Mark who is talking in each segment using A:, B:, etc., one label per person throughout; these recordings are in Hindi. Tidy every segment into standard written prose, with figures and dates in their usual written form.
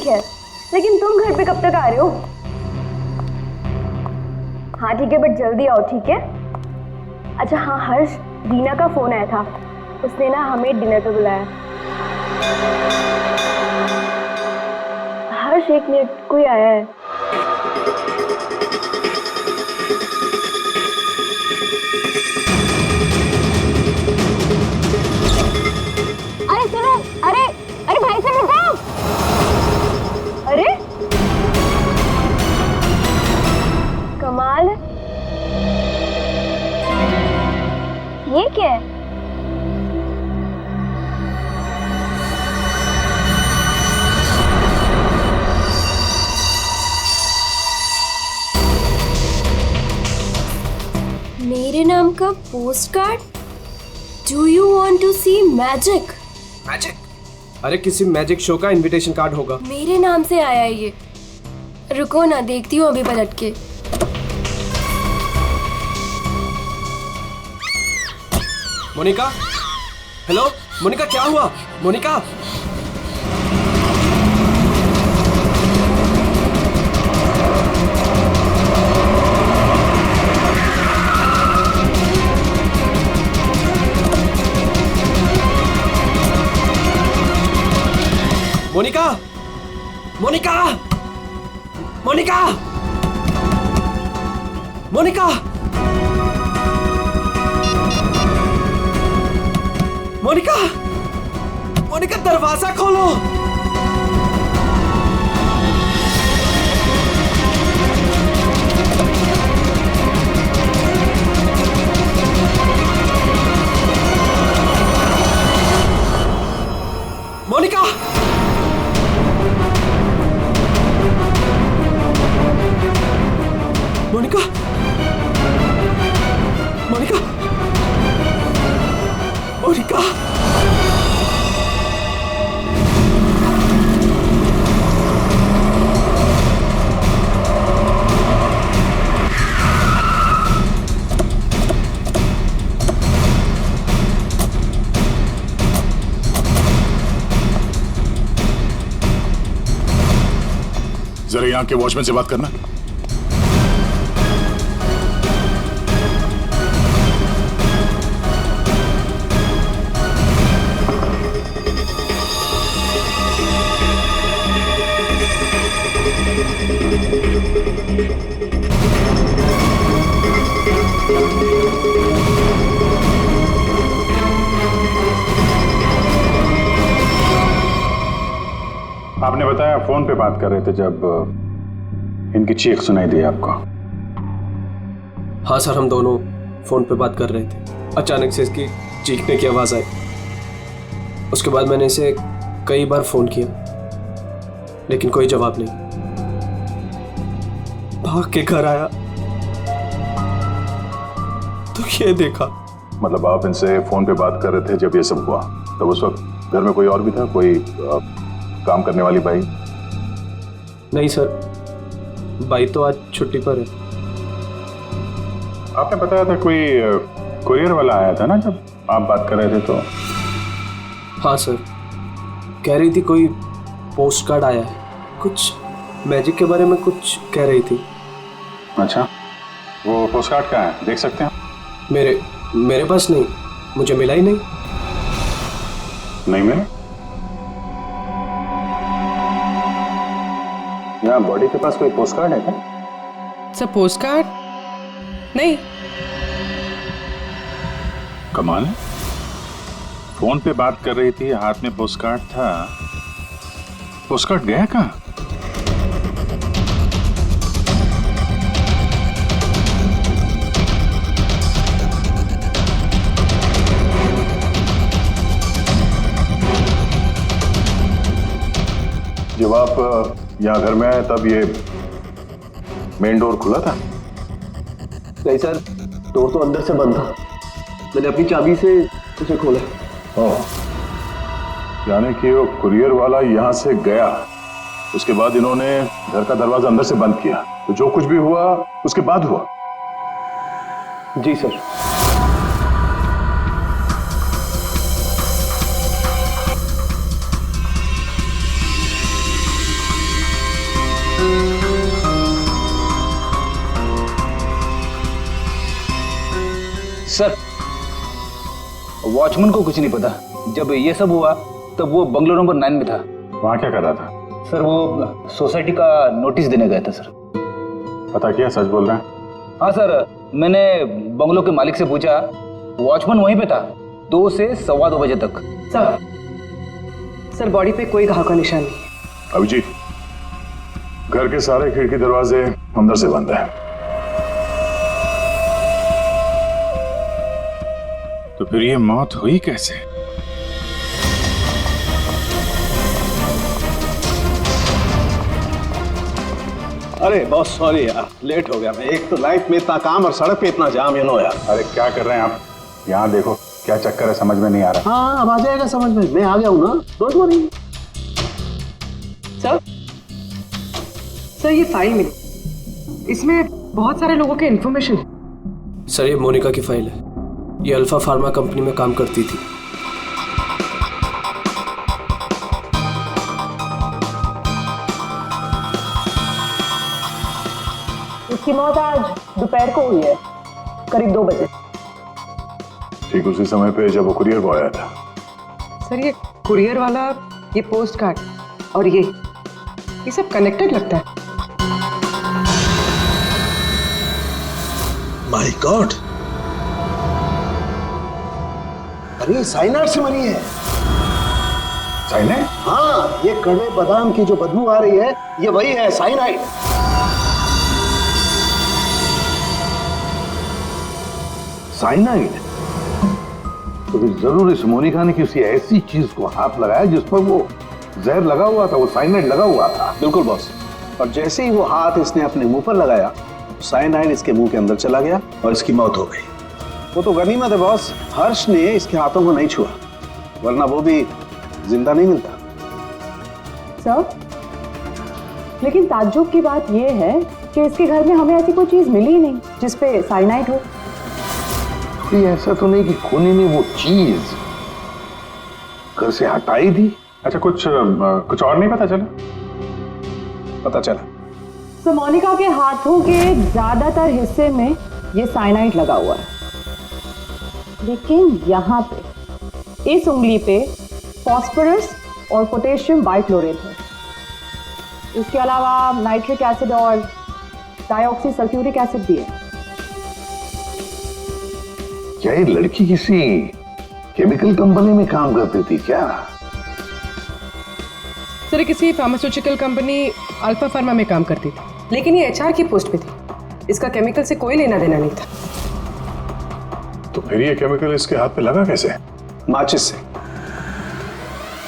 A: है, लेकिन तुम घर पे कब तक आ रहे हो? हाँ ठीक है, बट जल्दी आओ, ठीक है? अच्छा हाँ हर्ष, दीना का फोन आया था, उसने ना हमें डिनर पे बुलाया। हर्ष एक मिनट, कोई आया है। अरे सुनो, अरे अरे भाई साहब रुको। अरे कमाल है, ये क्या है? मेरे नाम का post card? Do you want to see magic?
B: Magic? अरे किसी मैजिक शो का इनविटेशन कार्ड होगा।
A: मेरे नाम से आया है ये। रुको ना, देखती हूँ अभी पलट के।
B: मोनिका, हेलो मोनिका, क्या हुआ? मोनिका, मोनिका, मोनिका, मोनिका, मोनिका, मोनिका, मोनिका, दरवाजा खोलो। मोनिका, मोनिका, मोनिका, मोनिका,
C: जरा यहाँ के वॉचमैन से बात करना। आपने बताया फोन पे बात कर रहे थे जब इनकी चीख सुनाई दी आपको।
B: हाँ सर, हम दोनों फोन पे बात कर रहे थे। अचानक से इसकी चीखने की आवाज आई। उसके बाद मैंने इसे कई बार फोन किया, लेकिन कोई जवाब नहीं। भाग के घर आया तो ये देखा।
C: मतलब आप इनसे फोन पे बात कर रहे थे जब ये सब हुआ, तब उस वक्त घर में कोई और भी था? कोई काम करने वाली बाई?
B: नहीं सर, बाई तो आज छुट्टी पर है।
C: आपने बताया था कोई कुरियर वाला आया था ना जब आप बात कर रहे थे तो?
B: हाँ सर, कह रही थी कोई पोस्ट कार्ड आया है, कुछ मैजिक के बारे में कुछ कह रही थी।
C: अच्छा, वो पोस्ट कार्ड कहाँ है, देख सकते हैं?
B: मेरे पास नहीं, मुझे मिला ही नहीं।
C: नहीं मिला? यहाँ बॉडी के पास कोई पोस्ट कार्ड है क्या?
D: सर पोस्ट कार्ड नहीं।
C: कमाल है, फोन पे बात कर रही थी, हाथ में पोस्ट कार्ड था। पोस्ट कार्ड गया कहाँ? जब आप यहाँ घर में आए तब ये मेन डोर खुला था?
B: नहीं सर, डोर तो अंदर से बंद था। मैंने अपनी चाबी से उसे खोला।
C: यानी कि वो कुरियर वाला यहाँ से गया, उसके बाद इन्होंने घर का दरवाजा अंदर से बंद किया, तो जो कुछ भी हुआ उसके बाद हुआ?
B: जी सर।
E: सर, वॉचमैन को कुछ नहीं पता। जब ये सब हुआ तब वो बंगलो नंबर 9 में था।
C: वहाँ क्या कर रहा था?
E: सर वो सोसाइटी का नोटिस देने गया था सर।
C: पता किया, सच बोल रहे हैं?
E: हाँ सर, मैंने बंगलो के मालिक से पूछा, वॉचमैन वहीं पे था 2 से 2:15 बजे तक।
D: सर बॉडी पे कोई घाव का निशान नहीं है।
C: अभिजीत, घर के सारे खिड़की दरवाजे अंदर से बंद है। तो फिर ये मौत हुई कैसे?
F: अरे बहुत सॉरी यार, लेट हो गया मैं। एक तो लाइफ में इतना काम और सड़क पे इतना जाम, यार।
C: अरे क्या कर रहे हैं आप? यहाँ देखो क्या चक्कर है, समझ में नहीं आ रहा।
F: हाँ, अब आ जाएगा समझ में, मैं आ गया हूँ ना, डोंट वरी।
D: सर ये फाइल मिली, इसमें बहुत सारे लोगों के इन्फॉर्मेशन है।
B: सर ये मोनिका की फाइल है। ये अल्फा फार्मा कंपनी में काम करती थी।
A: उसकी मौत आज दोपहर को हुई है, करीब 2 बजे।
C: ठीक उसी समय पे जब वो कुरियर बॉय आया था।
D: सर ये कुरियर वाला, ये पोस्ट कार्ड और ये सब कनेक्टेड लगता है।
F: माय गॉड, अरे साइनाइड से मरी है।
C: साइनाइड?
F: हाँ, ये कड़वे बादाम की जो बदबू आ रही है, ये वही है, साइनाइड।
C: साइनाइड? तो फिर जरूर इस मोनिका ने किसी ऐसी चीज को हाथ लगाया जिस पर वो जहर लगा हुआ था, वो साइनाइड लगा हुआ था।
F: बिल्कुल बॉस। और जैसे ही वो हाथ इसने अपने मुंह पर लगाया, साइनाइड इसके मुंह के अंदर चला गया और इसकी मौत हो गई। वो तो गनीमत है बॉस, हर्ष ने इसके हाथों को नहीं छुआ, वरना वो भी जिंदा नहीं मिलता।
A: सर, लेकिन ताज्जुब की बात यह है कि इसके घर में हमें ऐसी कोई चीज मिली ही नहीं जिसपे साइनाइड हो।
C: ये ऐसा तो नहीं कि खूनी ने वो चीज घर से हटाई थी? अच्छा, कुछ और नहीं पता चला?
F: पता चला
A: तो मोनिका के हाथों के ज्यादातर हिस्से में ये साइनाइड लगा हुआ है, लेकिन यहाँ पे इस उंगली पे फास्फोरस और पोटेशियम बाइक्लोरेट है। इसके अलावा नाइट्रिक एसिड और डाइऑक्सी सल्फ्यूरिक एसिड भी है।
C: क्या ये लड़की किसी केमिकल कंपनी में काम करती थी क्या?
D: सर किसी फार्मास्यूटिकल कंपनी अल्फा फार्मा में काम करती थी, लेकिन ये एचआर की पोस्ट पे थी। इसका केमिकल से कोई लेना देना नहीं था।
C: तो फिर ये केमिकल इसके हाथ पे लगा कैसे?
F: माचिस से।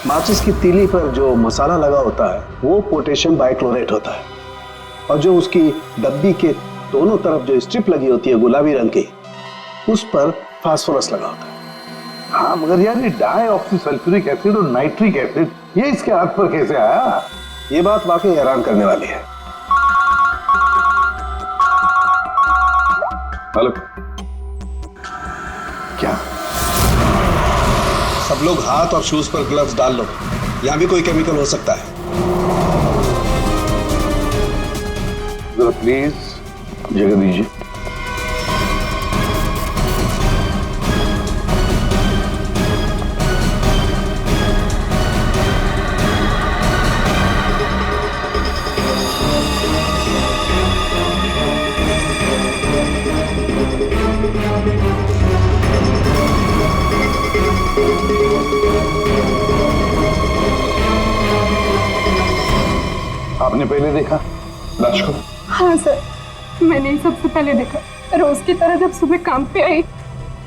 F: माचिस की तीली पर जो मसाला लगा होता है वो पोटेशियम बाइक्लोरेट होता है, और जो उसकी डब्बी के दोनों तरफ जो स्ट्रिप लगी होती है गुलाबी रंग की, उस पर फास्फोरस लगा होता है।
C: हाँ, मगर यार ये डाइऑक्सी सल्फ्यूरिक एसिड और नाइट्रिक एसिड ये इसके हाथ पर कैसे आया?
F: ये बात वाकई हैरान करने वाली है।
C: हेलो, क्या?
F: सब लोग हाथ और शूज पर ग्लव्स डाल लो, यहां भी कोई केमिकल हो सकता है।
C: जरा प्लीज जगह दीजिए। आपने पहले देखा लाश को?
G: हाँ सर, मैंने ही सबसे पहले देखा। रोज की तरह जब सुबह काम पे आई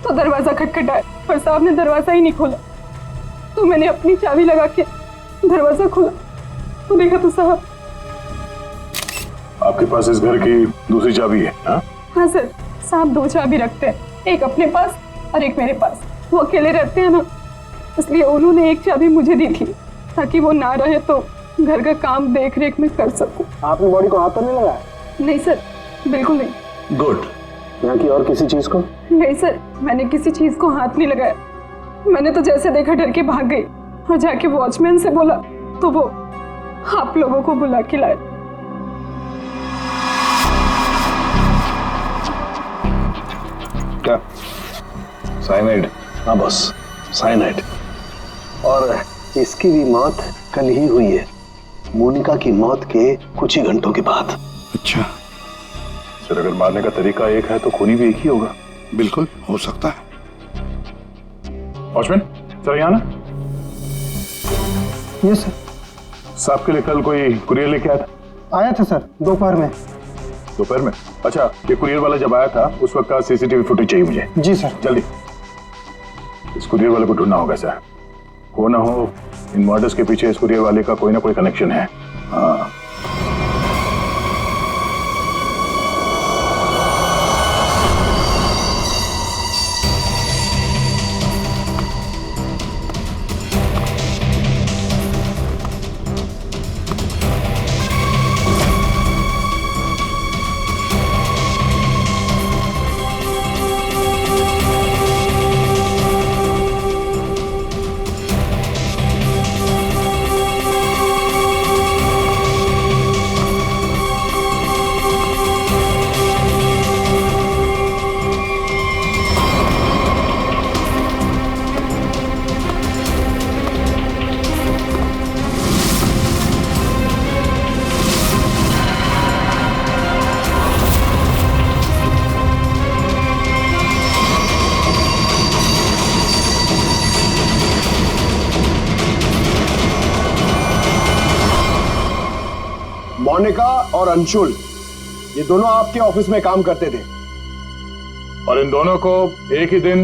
G: तो दरवाजा खटखटाया, पर साहब ने दरवाजा ही नहीं खोला। तो मैंने अपनी चाबी लगा के दरवाजा खोला तो देखा तो साहब।
C: आपके पास इस घर की दूसरी चाबी है?
G: हाँ सर, साहब 2 चाबी रखते हैं, एक अपने पास और एक मेरे पास। वो अकेले रहते हैं ना, इसलिए उन्होंने एक चाबी मुझे दी थी ताकि वो ना रहे तो घर का काम देख रेख में कर सकूं।
F: आपने बॉडी को हाथ तो नहीं लगाया?
G: नहीं सर, बिल्कुल नहीं।
F: गुड। यहाँ की और किसी चीज को?
G: नहीं सर, मैंने किसी चीज को हाथ नहीं लगाया। मैंने तो जैसे देखा डर के भाग गई और जाके वॉचमैन से बोला तो वो आप लोगों को बुला के लाए।
C: क्या साइनाइड।
F: हाँ बॉस, साइनाइड। और इसकी भी मौत कल ही हुई है, मोनिका की मौत के कुछ ही घंटों के बाद।
C: अच्छा सर, अगर मारने का तरीका एक है तो खूनी भी एक ही होगा।
H: बिल्कुल हो सकता है।
C: वॉचमैन सर, यहाँ ना।
I: Yes sir.
C: साहब के लिए कल कोई कुरियर लेके आया था?
I: आया था सर, दोपहर में।
C: दोपहर में? अच्छा, ये कुरियर वाला जब आया था उस वक्त का सीसीटीवी फुटेज चाहिए मुझे।
I: जी सर।
C: जल्दी। इस कुरियर वाले को ढूंढना होगा सर। हो ना हो इन मर्डर्स के पीछे इस कुरियर वाले का कोई ना कोई कनेक्शन है। हाँ।
J: मोनिका और अंशुल, ये दोनों आपके ऑफिस में काम करते थे
C: और इन दोनों को एक ही दिन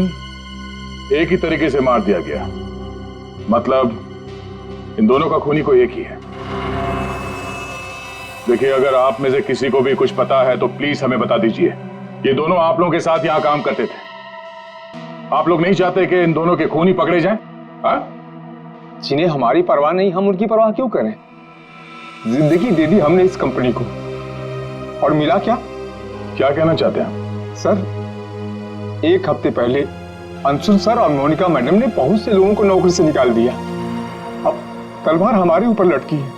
C: एक ही तरीके से मार दिया गया। मतलब इन दोनों का खूनी कोई एक ही है। देखिए, अगर आप में से किसी को भी कुछ पता है तो प्लीज हमें बता दीजिए। ये दोनों आप लोगों के साथ यहां काम करते थे। आप लोग नहीं चाहते कि इन दोनों के खूनी पकड़े जाएं?
J: जिन्हें हमारी परवाह नहीं, हम उनकी परवाह क्यों करें? जिंदगी दे दी हमने इस कंपनी को, और मिला क्या?
C: क्या कहना चाहते हैं
J: सर, एक हफ्ते पहले अंशुल सर और मोनिका मैडम ने बहुत से लोगों को नौकरी से निकाल दिया। अब तलवार हमारे ऊपर लटकी है।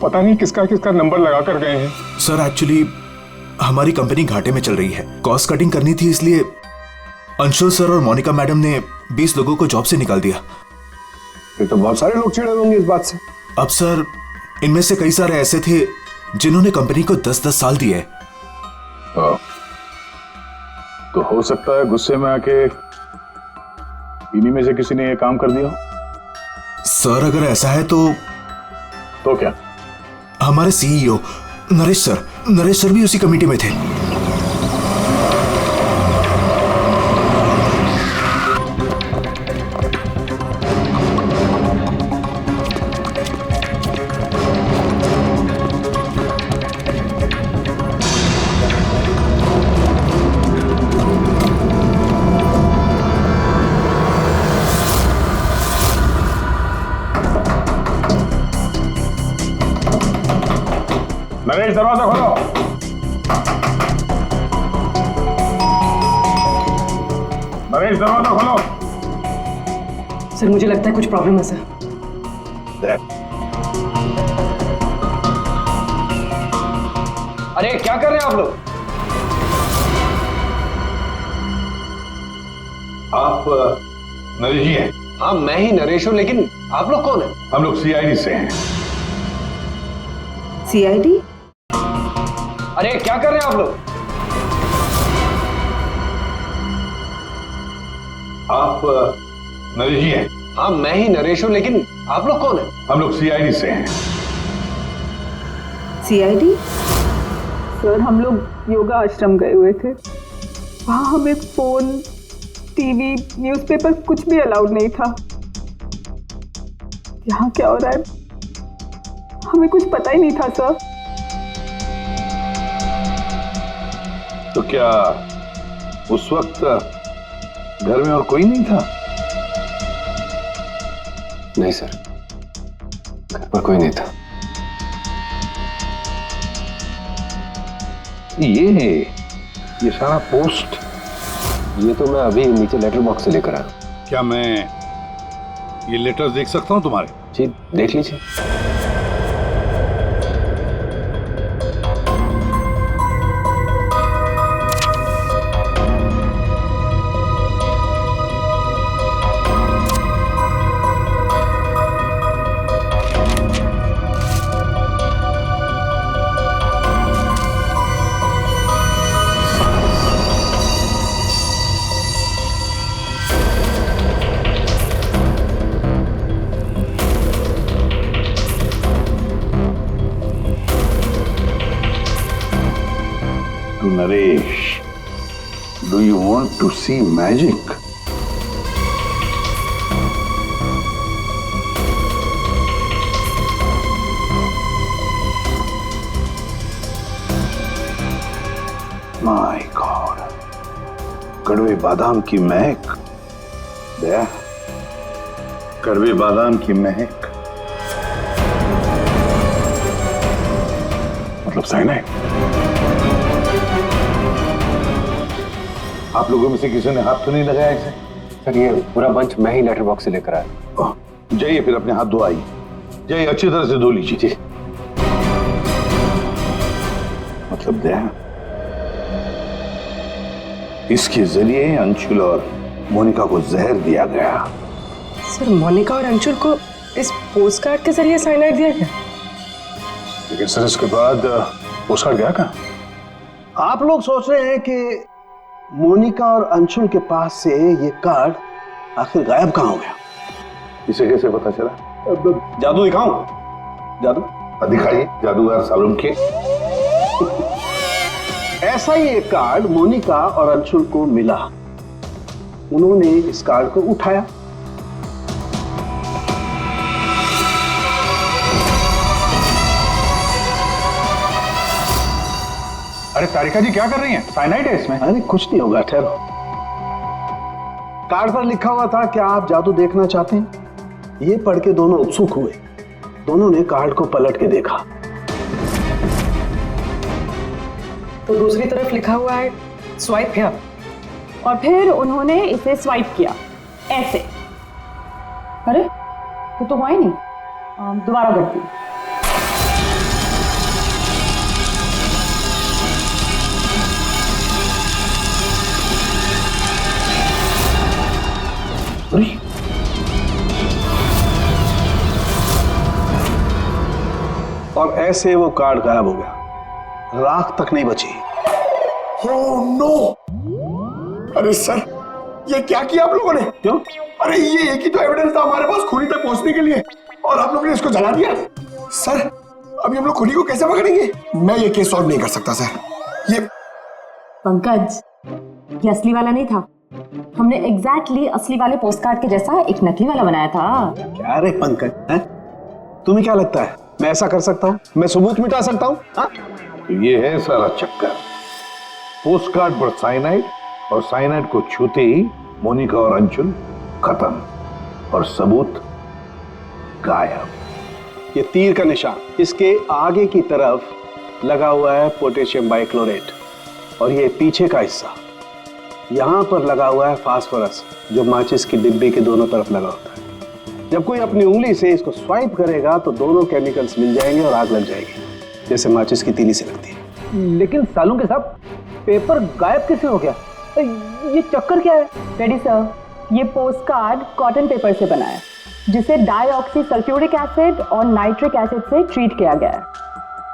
J: पता नहीं किसका किसका नंबर लगा कर गए हैं।
H: सर एक्चुअली हमारी कंपनी घाटे में चल रही है, कॉस्ट कटिंग करनी थी, इसलिए अंशुल सर और मोनिका मैडम ने 20 लोगों को जॉब से निकाल दिया।
J: फिर तो बहुत सारे लोग चिढ़े होंगे इस बात से।
H: अब सर, इनमें से कई सारे ऐसे थे जिन्होंने कंपनी को 10-10 साल दिए।
C: तो हो सकता है गुस्से में आके इन्हीं में से किसी ने ये काम कर दिया।
H: सर अगर ऐसा है तो
C: क्या?
H: हमारे सीईओ नरेश सर भी उसी कमेटी में थे।
C: नरेश, दरवाजा खोलो। नरेश, दरवाजा खोलो।
D: सर मुझे लगता है कुछ प्रॉब्लम है सर।
E: अरे क्या कर रहे हैं आप लोग?
C: आप नरेश जी हैं?
J: हाँ, मैं ही नरेश हूं, लेकिन आप लोग कौन हैं?
C: हम लोग सीआईडी से हैं।
D: सीआईडी?
E: अरे क्या कर रहे हैं आप लोग?
C: आप नरेश जी हैं?
J: हाँ, मैं ही नरेश हूं, लेकिन आप लोग कौन हैं?
C: हम लोग सीआईडी से हैं।
D: सीआईडी?
G: सर, हम लोग योगा आश्रम गए हुए थे। वहाँ हमें फोन, टीवी, न्यूज़पेपर कुछ भी अलाउड नहीं था। यहाँ क्या हो रहा है हमें कुछ पता ही नहीं था सर।
C: तो क्या उस वक्त घर में और कोई नहीं था?
J: नहीं सर, घर पर कोई नहीं था।
C: ये सारा पोस्ट,
J: ये तो मैं अभी नीचे लेटर बॉक्स से लेकर आया।
H: क्या मैं ये लेटर देख सकता हूं तुम्हारे?
J: जी, देख लीजिए।
C: To Naresh, do you want to see magic? My God, कड़वे बादाम की महक। दया, कड़वे बादाम की महक मतलब साइनाइड। आप लोगों में से किसी ने हाथ तो नहीं लगाया इसे?
B: सर ये पूरा बंच मैं ही लेटर बॉक्स से लेकर आया।
C: जाइए फिर अपने हाथ धोआइए, जाइए अच्छी तरह से धो लीजिए। मतलब दया, इसके जरिए अंशुल और मोनिका को जहर दिया गया।
D: सर मोनिका और अंशुल को इस पोस्टकार्ड के जरिए साइनाइड दिया गया?
J: लेकिन सर इसके बाद पोस्टकार्ड गया कहाँ?
F: आप लोग सोच रहे हैं कि मोनिका और अंशुल के पास से ये कार्ड आखिर गायब कहाँ हो गया?
C: इसे कैसे पता चला?
F: जादू दिखाऊं? जादू
C: दिखाइए जादूगर सालुम के।
F: ऐसा ही एक कार्ड मोनिका और अंशुल को मिला। उन्होंने इस कार्ड को उठाया,
J: अरे तारिका जी क्या कर रही हैं? साइनाइड है इसमें।
F: अरे कुछ नहीं होगा, ठहरो। कार्ड पर लिखा हुआ था, क्या आप जादू देखना चाहते हैं? ये पढ़ के दोनों उत्सुक हुए। दोनों ने कार्ड को पलट के देखा
D: तो दूसरी तरफ लिखा हुआ है स्वाइप हियर।
A: और फिर उन्होंने इसे स्वाइप किया ऐसे। अरे ये तो हुआ ही नहीं। दोबारा करती हूँ।
F: और ऐसे वो कार्ड गायब हो गया, राख तक नहीं बची।
J: Oh no! अरे सर ये क्या किया आप लोगों ने?
F: क्यों?
J: अरे ये एक ही तो एविडेंस था हमारे पास खूनी तक पहुंचने के लिए, और आप लोगों ने इसको जला दिया। सर अभी हम लोग खूनी को कैसे पकड़ेंगे? मैं ये केस सॉल्व नहीं कर सकता सर। ये
A: पंकज, ये असली वाला नहीं था। हमने एग्जैक्टली असली वाले पोस्टकार्ड के जैसा एक नकली वाला बनाया था।
F: क्या रे पंकज, हैं? तुम्हें क्या लगता है मैं ऐसा कर सकता हूँ? मैं सबूत मिटा सकता हूँ?
C: तो ये है सारा चक्कर। पोस्टकार्ड पर साइनाइड, और साइनाइड को छूते ही मोनिका और अंशुल खत्म, और सबूत गायब।
F: ये तीर का निशान, इसके आगे की तरफ लगा हुआ है पोटेशियम बाइक्लोरेट, और ये पीछे का हिस्सा यहाँ पर लगा हुआ है फास्फोरस, जो माचिस की डिब्बे के दोनों तरफ लगा होता है। जब कोई अपनी उंगली से इसको स्वाइप करेगा तो दोनों केमिकल्स मिल जाएंगे और आग लग जाएगी, जैसे माचिस की तीली से लगती है।
E: लेकिन सालों के साथ पेपर गायब कैसे हो गया? ये चक्कर क्या है?
A: रेडी सर, ये पोस्टकार्ड कॉटन पेपर से बना है, जिसे डाईऑक्सी सल्फ्यूरिक एसिड और नाइट्रिक एसिड से ट्रीट किया गया है,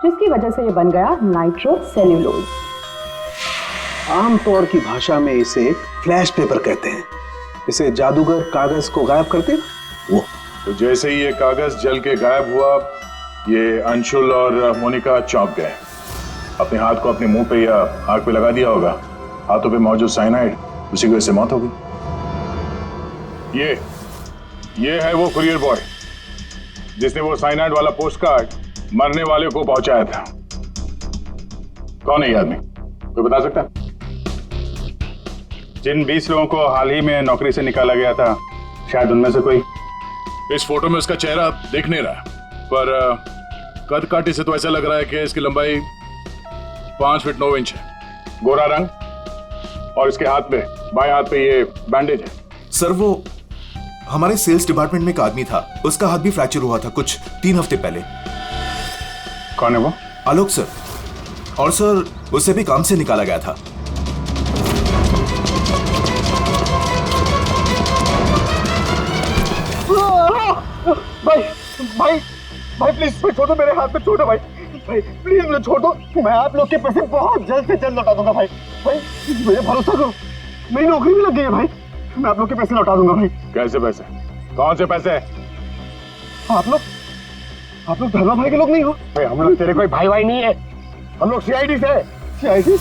A: जिसकी वजह से ये बन गया नाइट्रोसेल्यूलोज।
F: आमतौर की भाषा में इसे फ्लैश पेपर कहते हैं। इसे जादूगर कागज को गायब करते हैं वो।
J: तो जैसे ही ये कागज जल के गायब हुआ, ये अंशुल और मोनिका चौंक गए। अपने हाथ को अपने मुंह पे या आंख पे लगा दिया होगा। हाथों पे मौजूद साइनाइड, उसी की वजह से मौत हो गई। ये है वो कुरियर बॉय जिसने वो साइनाइड वाला पोस्टकार्ड मरने वाले को पहुंचाया था। कौन है ये आदमी? कोई बता सकता है? जिन 20 लोगों को हाल ही में नौकरी से निकाला गया था, शायद उनमें से कोई।
K: इस फोटो में उसका चेहरा दिख नहीं रहा, पर कद काठी से तो ऐसा लग रहा है कि इसकी लंबाई 5 फीट 9 इंच है।
J: गोरा रंग, और इसके हाथ पे, बाएं हाथ पे ये बैंडेज है।
H: सर वो हमारे सेल्स डिपार्टमेंट में एक आदमी था, उसका हाथ भी फ्रैक्चर हुआ था कुछ 3 हफ्ते पहले।
J: कौन है वो?
H: आलोक सर। और सर उसे भी काम से निकाला गया था।
J: भाई प्लीज छोड़ो, मेरे हाथ में छोड़ो भाई प्लीज मुझे छोड़ो। मैं आप लोग के पैसे बहुत जल्द से जल्द लौटा दूंगा भाई मुझे भरोसा करो, मेरी नौकरी भी लग गई है भाई, मैं आप लोग के पैसे लौटा दूंगा भाई। कैसे पैसे? कौन से पैसे? आप लोग धर्मा भाई के लोग नहीं हो भाई? हम लोग तेरे कोई भाई नहीं है, हम लोग सीआईडी से। सीआईडी?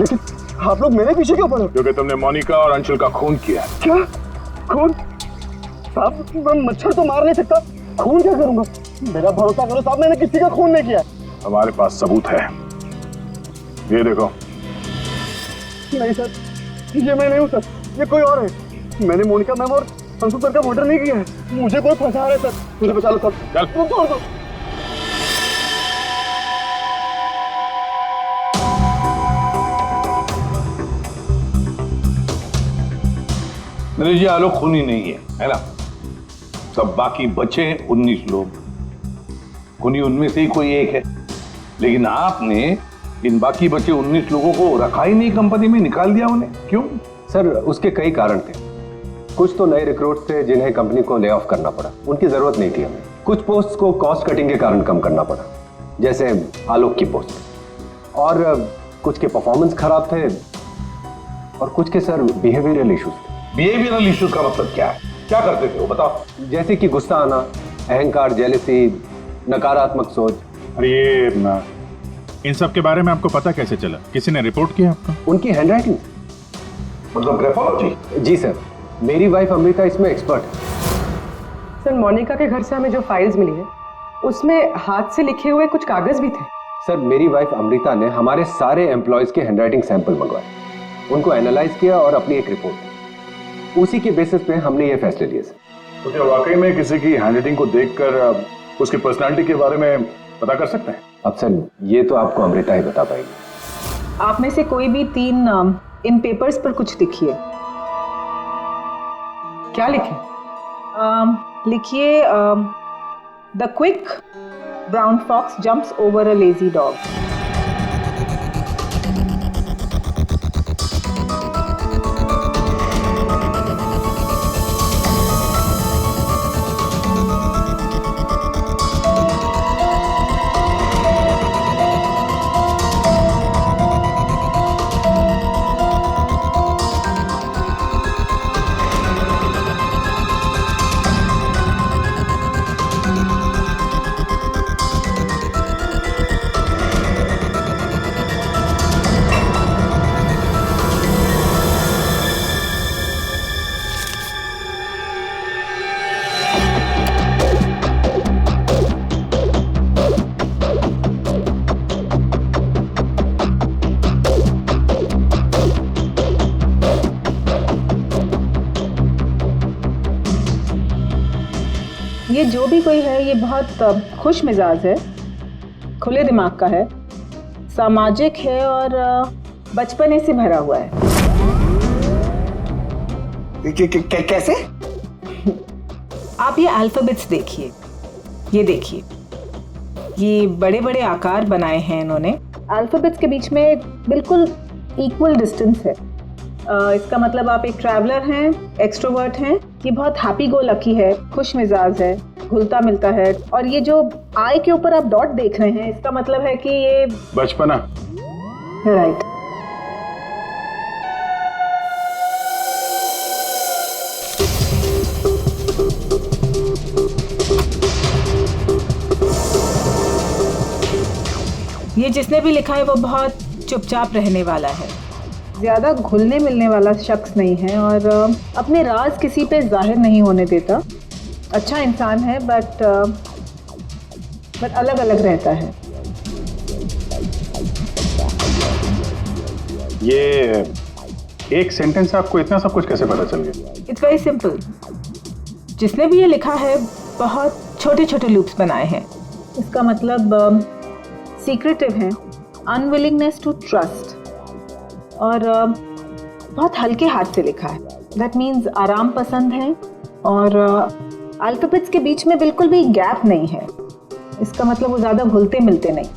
J: लेकिन आप लोग मेरे पीछे क्यों पड़े?
K: क्योंकि तुमने मोनिका और अंशुल का खून किया।
J: क्या खून? साहब मैं मच्छर तो मार नहीं सकता, खून क्या करूंगा? मेरा भरोसा करो साहब, मैंने किसी का खून नहीं किया।
K: हमारे पास सबूत है, ये देखो।
J: नहीं सर, ये मैं नहीं हूँ सर, ये कोई और है। मैंने मोनिका मैम और अंशु सर का मर्डर नहीं किया है। मुझे कोई फंसा रहा है सर, मुझे बचा लो सर।
K: चल
J: छोड़ दो।
C: मेरे जी आलोक खूनी नहीं है ना? सब बाकी बचे 19 लोग, खूनी उनमें से ही कोई एक है। लेकिन आपने इन बाकी बचे 19 लोगों को रखा ही नहीं कंपनी में, निकाल दिया उन्हें, क्यों?
L: सर उसके कई कारण थे। कुछ तो नए रिक्रूट थे जिन्हें कंपनी को ले ऑफ करना पड़ा, उनकी जरूरत नहीं थी हमें। कुछ पोस्ट को कॉस्ट कटिंग के कारण कम करना पड़ा, जैसे आलोक की पोस्ट। और कुछ के परफॉर्मेंस खराब थे और कुछ के सर बिहेवियरल इश्यूज थे।
C: बिहेवियरल इश्यूज का मतलब क्या है? क्या करते थे वो बताओ?
L: जैसे कि गुस्सा आना, अहंकार, जेलसी, नकारात्मक सोच।
K: अरे ये इन सब के बारे में आपको पता कैसे चला? किसी ने रिपोर्ट किया आपको?
L: उनकी हैंडराइटिंग।
C: मतलब ग्राफोलॉजी?
L: जी सर, मेरी वाइफ अमृता इसमें एक्सपर्ट है।
D: सर मोनिका के घर से हमें जो फाइल्स मिली है उसमें हाथ से लिखे हुए कुछ कागज भी थे।
L: सर मेरी वाइफ अमृता ने हमारे सारे एम्प्लॉयज के हैंडराइटिंग सैंपल मंगवाए, उनको एनालाइज किया और अपनी एक रिपोर्ट दी। उसी के बेसिस पे हमने ये फैसले लिए सर।
K: तो क्या वाकई में किसी की हैंडराइटिंग को देखकर उसकी पर्सनालिटी के बारे में पता कर सकते हैं?
L: अब सर ये तो आपको अमृता ही बता पाएगी।
A: आप में से कोई भी 3 इन पेपर्स पर कुछ लिखिए।
D: क्या लिखे?
A: लिखिए the quick brown fox jumps over a lazy dog. ये जो भी कोई है ये बहुत खुश मिजाज है, खुले दिमाग का है, सामाजिक है और बचपने से भरा हुआ है।
J: कैसे?
A: आप ये अल्फाबेट्स देखिए, ये देखिए, ये बड़े बड़े आकार बनाए हैं इन्होंने। अल्फाबेट्स के बीच में बिल्कुल इक्वल डिस्टेंस है। इसका मतलब आप एक ट्रैवलर हैं, एक्सट्रोवर्ट हैं। ये बहुत हैप्पी गो लकी है, खुश मिजाज है, घुलता मिलता है। और ये जो आई के ऊपर आप डॉट देख रहे हैं इसका मतलब है कि ये
K: बचपना।
A: राइट। ये जिसने भी लिखा है वो बहुत चुपचाप रहने वाला है, ज़्यादा घुलने मिलने वाला शख्स नहीं है और अपने राज किसी पे जाहिर नहीं होने देता। अच्छा इंसान है बट अलग अलग रहता है।
K: ये एक सेंटेंस से आपको इतना सब कुछ कैसे पता चल गया?
A: It's very simple. जिसने भी ये लिखा है बहुत छोटे छोटे लूप्स बनाए हैं। इसका मतलब सीक्रेटिव है, अनविलिंगनेस टू ट्रस्ट, और बहुत हल्के हाथ से लिखा है। दैट मीन्स आराम पसंद है और अल्फाबेट्स के बीच में बिल्कुल भी गैप नहीं है। इसका मतलब वो ज़्यादा घुलते मिलते नहीं।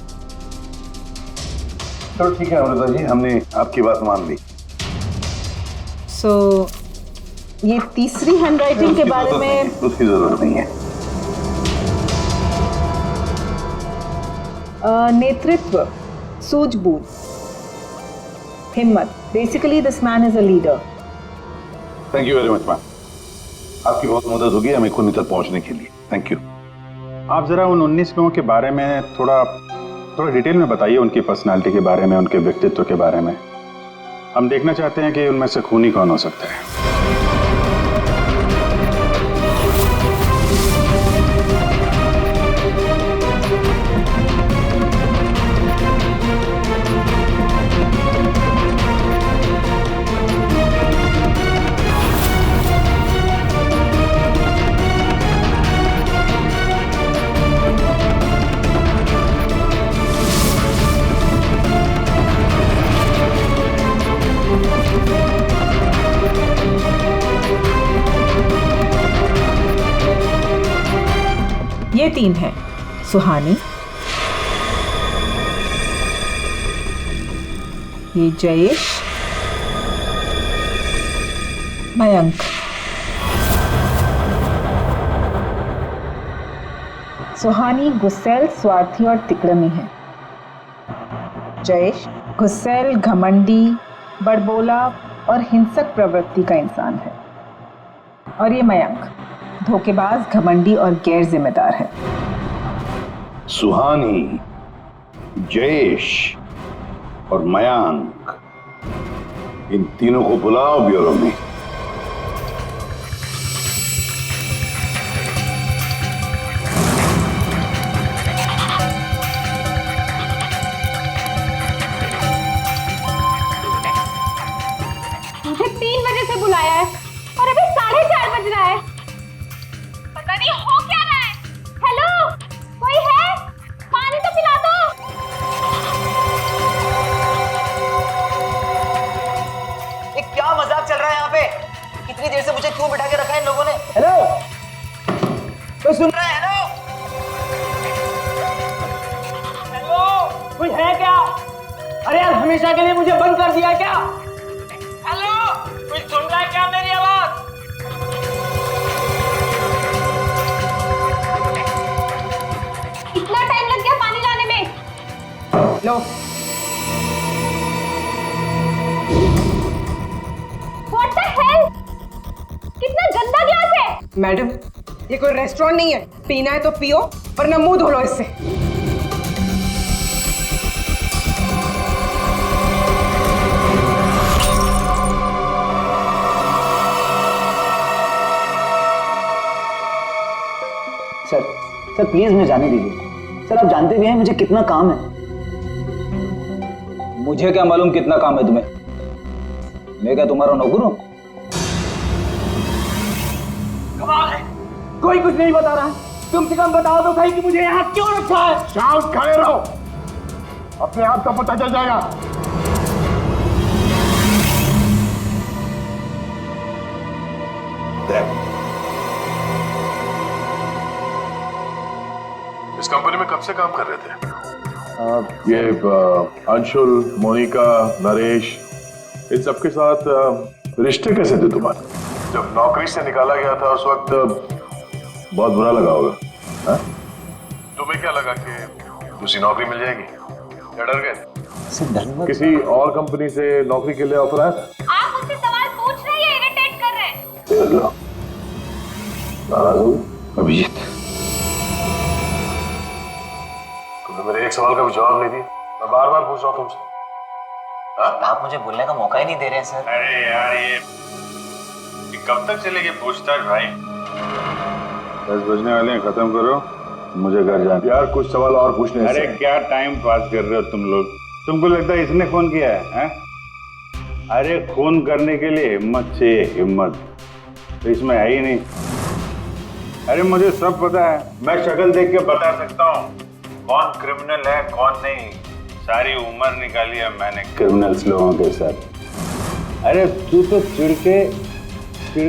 C: चलो ठीक है अमृता जी, हमने आपकी बात मान ली।
A: सो ये तीसरी हैंडराइटिंग के बारे में
C: उसकी जरूरत नहीं है।
A: नेतृत्व, सूझबूझ, हिम्मत। Basically this man is a leader.
C: Thank you very much ma'am, आपकी बहुत मदद होगी हमें खूनी तक पहुंचने के लिए। Thank you.
J: आप जरा उन 19 लोगों के बारे में थोड़ा डिटेल में बताइए, उनकी पर्सनालिटी के बारे में, उनके व्यक्तित्व के बारे में। हम देखना चाहते हैं कि उनमें से खूनी कौन हो सकता है।
M: ये 3 हैं, सुहानी, ये जयेश, मयंक। सुहानी गुस्सैल, स्वार्थी और तिकड़मी है। जयेश गुस्सैल, घमंडी, बड़बोला और हिंसक प्रवृत्ति का इंसान है। और ये मयंक धोखेबाज, घमंडी और गैर जिम्मेदार है।
C: सुहानी, जयेश और मयांक, इन तीनों को बुलाओ ब्यूरो में।
G: मुझे 3 बजे से बुलाया है और अभी 4:30 बज रहा है। पता नहीं हो क्या रहा है। हेलो, कोई है? पानी तो पिला दो।
N: ये क्या मजाक चल रहा है यहाँ पे? कितनी देर से मुझे क्यों बिठा के रखा है इन लोगों ने? हेलो, कोई सुन रहा है? हेलो, हेलो, कोई है क्या? अरे यार, हमेशा के लिए मुझे बंद कर दिया क्या? हेलो, कोई सुन रहा है क्या मेरी आवाज?
G: इतना टाइम लग गया पानी लाने में।
D: लो,
G: What the hell? कितना गंदा ग्लास है।
D: मैडम, ये कोई रेस्टोरेंट नहीं है। पीना है तो पियो, वरना मुंह धो लो इससे।
N: सर प्लीज मुझे जाने दीजिए। सर, आप जानते भी हैं मुझे कितना काम है।
E: मुझे क्या मालूम कितना काम है तुम्हें? मैं क्या तुम्हारा नौकर हूं?
N: कमाल है, कोई कुछ नहीं बता रहा। कम से कम बताओ तो सही कि मुझे यहाँ क्यों रखा है।
J: शांत खड़े रहो, अपने आप का पता चल जाएगा।
K: इस कंपनी में कब से काम कर रहे थे? ये अंशुल, मोनिका, नरेश, इन सबके साथ रिश्ते कैसे थे तुम्हारे? जब नौकरी से निकाला गया था उस वक्त बहुत बुरा लगा होगा, हाँ? तुम्हें क्या लगा कि दूसरी नौकरी मिल जाएगी? या डर गए? किसी और कंपनी से नौकरी के लिए ऑफर आया था?
G: आप मुझसे सवाल पूछ रहे हैं, इरिटेट कर रहे हैं।
C: नाराज हो अभिजीत?
K: मेरे एक सवाल का भी जवाब नहीं दिया। मैं बार बार पूछ रहा हूँ तुमसे।
N: आप मुझे बोलने का मौका ही नहीं दे रहे हैं सर।
O: अरे यार, ये कब तक चलेगी पूछताछ भाई?
C: 10 बजने वाले हैं, खत्म करो, मुझे घर जाना। यार कुछ सवाल और पूछने।
O: अरे क्या टाइम पास कर रहे हो तुम लोग? तुमको लगता है इसने फोन किया है? अरे खून करने के लिए हिम्मत चाहिए, हिम्मत तो इसमें है ही नहीं। अरे मुझे सब पता है, मैं शक्ल देख के बता सकता हूँ कौन क्रिमिनल है कौन नहीं। सारी उम्र निकाली है मैंने क्रिमिनल्स लोगों के साथ। अरे तू तो चिढ़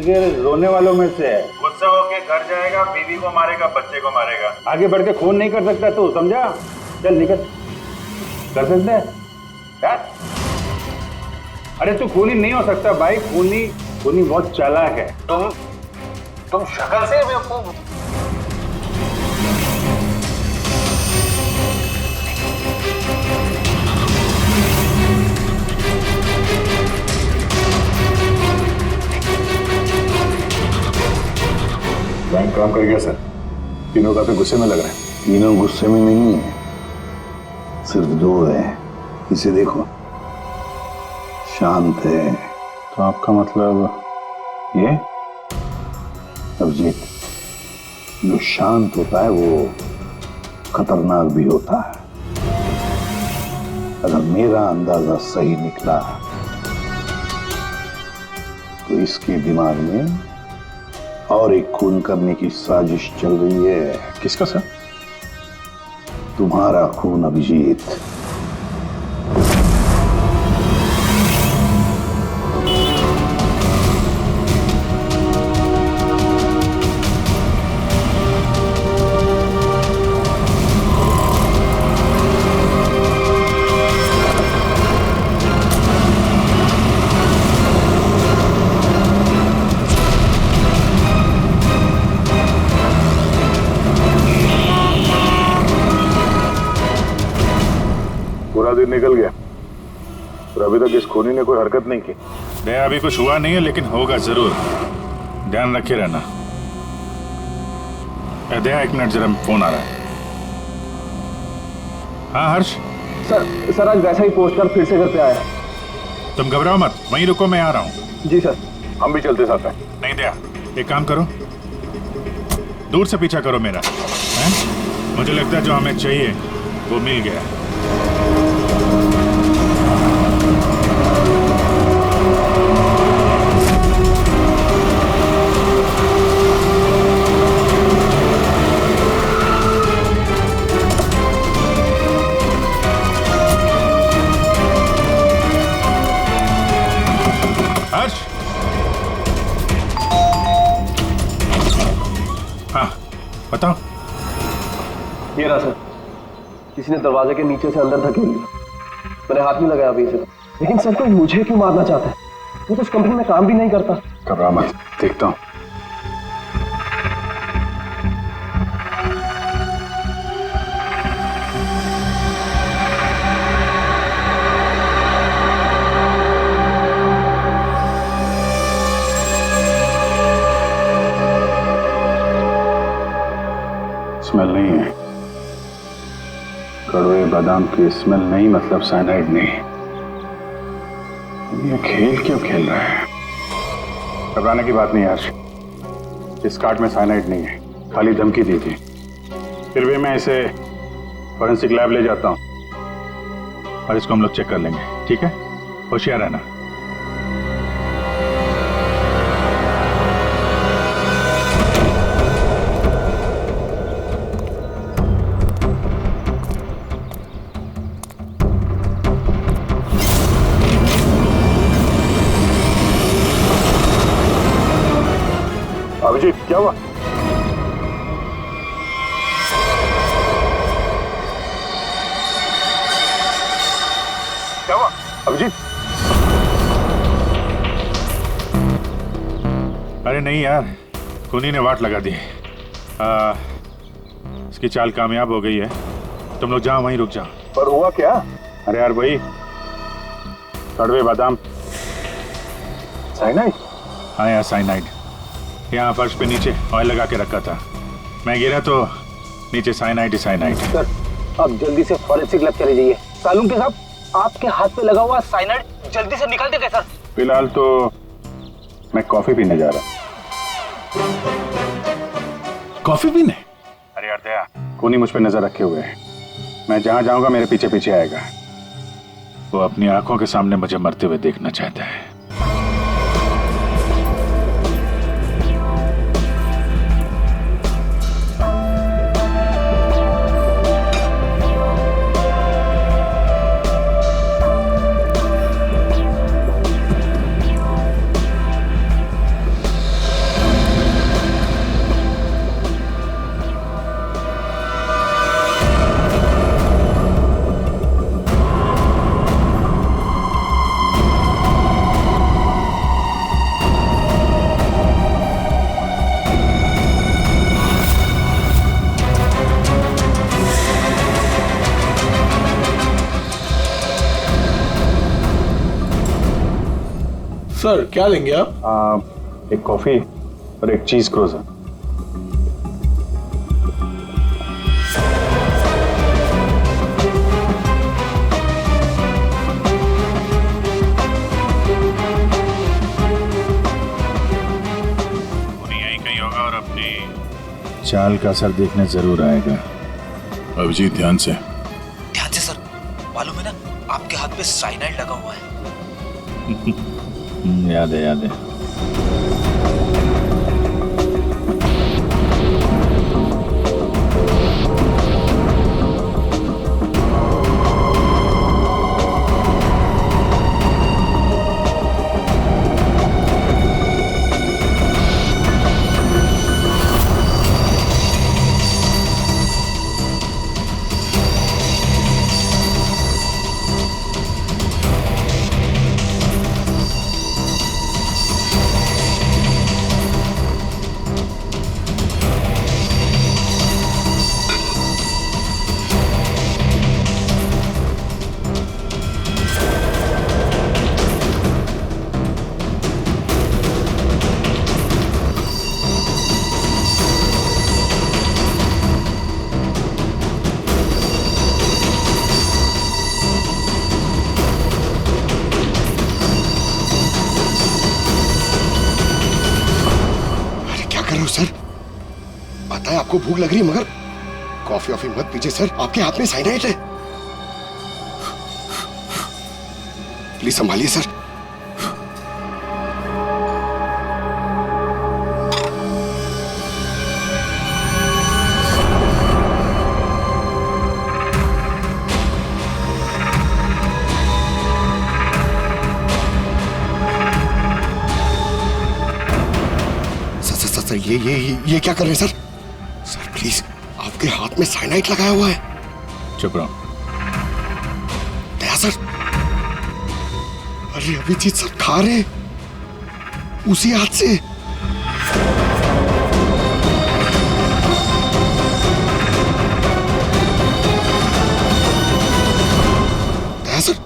O: के रोने वालों में से है। गुस्सा होके घर जाएगा, बीवी को मारेगा, बच्चे को मारेगा, आगे बढ़ के खून नहीं कर सकता तू, समझा? चल निकल, कर सकता है यार? अरे तू खूनी नहीं हो सकता भाई, खूनी बहुत चालाक है। तुम शक्ल से बेवकूफ।
K: बैंक काम कर गया सर। तीनों काफी गुस्से में लग रहे हैं।
C: तीनों गुस्से में नहीं है, सिर्फ 2 है। इसे देखो, शांत है। तो आपका मतलब ये अभिजीत, जो शांत होता है वो खतरनाक भी होता है। अगर मेरा अंदाजा सही निकला तो इसके दिमाग में और एक खून करने की साजिश चल रही है।
K: किसका सर?
C: तुम्हारा खून अभिजीत।
K: पूरा दिन निकल गया और अभी तक इस खूनी ने कोई हरकत नहीं की।
O: दया अभी कुछ हुआ नहीं है, लेकिन होगा जरूर, ध्यान रखे रहना। दया एक मिनट, जरा फोन आ रहा है। हाँ हर्ष।
L: सर आज वैसा ही पोस्टकार्ड फिर से घर पे आया।
O: तुम घबराओ मत, वहीं रुको, मैं आ रहा हूँ।
L: जी सर।
K: हम भी चलते साथ हैं।
O: नहीं दया, एक काम करो, दूर से पीछा करो मेरा, है? मुझे लगता है जो हमें चाहिए वो मिल गया। हर्ष। हाँ बताओ।
L: ये रहा सर, किसी ने दरवाजे के नीचे से अंदर धकेल लिया। मैंने हाथ नहीं लगाया अभी से, लेकिन सर कोई मुझे क्यों मारना चाहता है? वो तो उस कंपनी में काम भी नहीं करता।
K: घबरा मत, देखता हूँ। स्मेल नहीं है, कड़वे बादाम की स्मेल नहीं, मतलब साइनाइड नहीं। ये खेल क्यों खेल रहा है? घबराने की बात नहीं है हर्ष, इस कार्ड में साइनाइड नहीं है, खाली धमकी दी थी। फिर भी मैं इसे फॉरेंसिक लैब ले जाता हूं और इसको हम लोग चेक कर लेंगे, ठीक है? होशियार रहना। अभिजीत क्या हुआ? क्या हुआ अभिजीत?
O: अरे नहीं यार, खूनी ने वाट लगा दी। इसकी चाल कामयाब हो गई है। तुम लोग जाओ, वहीं रुक जाओ।
K: पर हुआ क्या?
O: अरे यार वही कड़वे बादाम।
K: साइनाइड?
O: हाँ यार साइनाइड। यहाँ फर्श पे नीचे ऑयल लगा के रखा था, मैं गिरा तो नीचे साइनाइड ही साइनाइड।
E: सर आप जल्दी से फॉरेंसिक लैब चले जाइए। सालून के साहब, आपके हाथ पे लगा हुआ साइनाइड जल्दी से निकाल देंगे सर।
O: फिलहाल तो मैं कॉफी पीने जा रहा।
K: कॉफी पीने?
O: अरे यार दया, खूनी मुझ पे नजर रखे हुए है। मैं जहां जाऊंगा मेरे पीछे पीछे आएगा। वो अपनी आंखों के सामने मुझे मरते हुए देखना चाहता है।
K: सर क्या लेंगे आप?
O: एक कॉफी और एक चीज क्रोजर। चाल का असर देखने जरूर आएगा।
K: अभिजीत ध्यान से।
H: ध्यान से सर, मालूम है ना आपके हाथ पे साइनाइड लगा हुआ है।
O: याद है याद है।
P: सर पता है आपको भूख लग रही है, मगर कॉफी वॉफी मत पीजिए सर, आपके हाथ में साइनाइड है। Please संभालिए sir. सर ये क्या कर रहे हैं सर? सर प्लीज, आपके हाथ में साइनाइड लगाया हुआ है।
O: चुप रहो।
P: दया सर, अरे अभिजीत सर खा रहे उसी हाथ से। दया सर,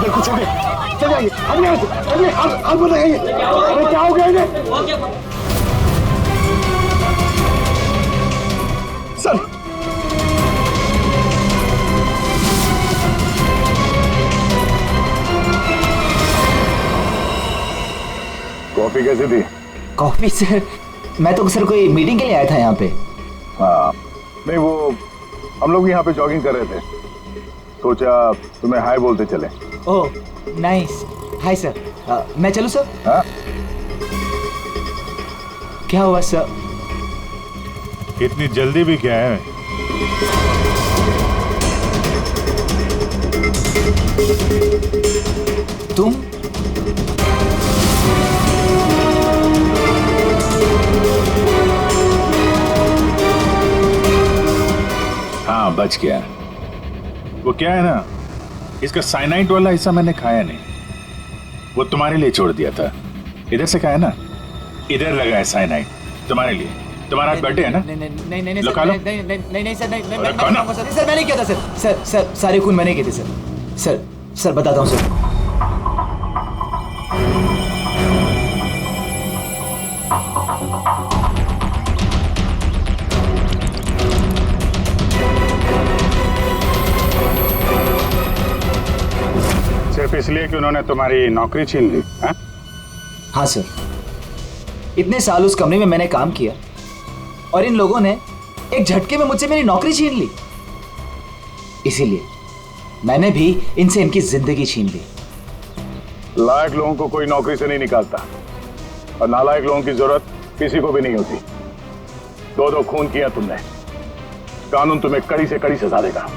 P: कुछ हो गया, चल जाइए, अभी आप बताइए, अरे क्या हो गया इन्हें? सर
C: कॉफी कैसी थी?
E: कॉफी सर, मैं तो सर कोई मीटिंग के लिए आया था यहाँ पे।
C: हाँ नहीं, वो हम लोग यहाँ पे जॉगिंग कर रहे थे, सोचा तुम्हें हाय बोलते चले।
E: Oh nice, hi sir. मैं चलूँ सर?
C: हाँ?
E: क्या हुआ सर?
O: इतनी जल्दी भी क्या है?
E: तुम?
O: हाँ बच गया। वो क्या है ना, इसका साइनाइड वाला हिस्सा मैंने खाया नहीं, वो तुम्हारे लिए छोड़ दिया था। इधर से खाया ना, इधर लगा है साइनाइड तुम्हारे लिए। तुम्हारा आज बर्थडे है ना?
E: नहीं
O: लगा लो।
E: नहीं सर, नहीं
O: सर,
E: मैंने किया था सर, सारे खून मैंने किए थे सर बताता हूँ सर।
O: सिर्फ इसलिए कि उन्होंने तुम्हारी नौकरी छीन ली?
E: हाँ सर, इतने साल उस कंपनी में मैंने काम किया और इन लोगों ने एक झटके में मुझसे मेरी नौकरी छीन ली। इसीलिए मैंने भी इनसे इनकी जिंदगी छीन ली।
C: लायक लोगों को कोई नौकरी से नहीं निकालता, और नालायक लोगों की जरूरत किसी को भी नहीं होती। दो खून किया तुमने, कानून तुम्हें कड़ी से कड़ी सजा देगा।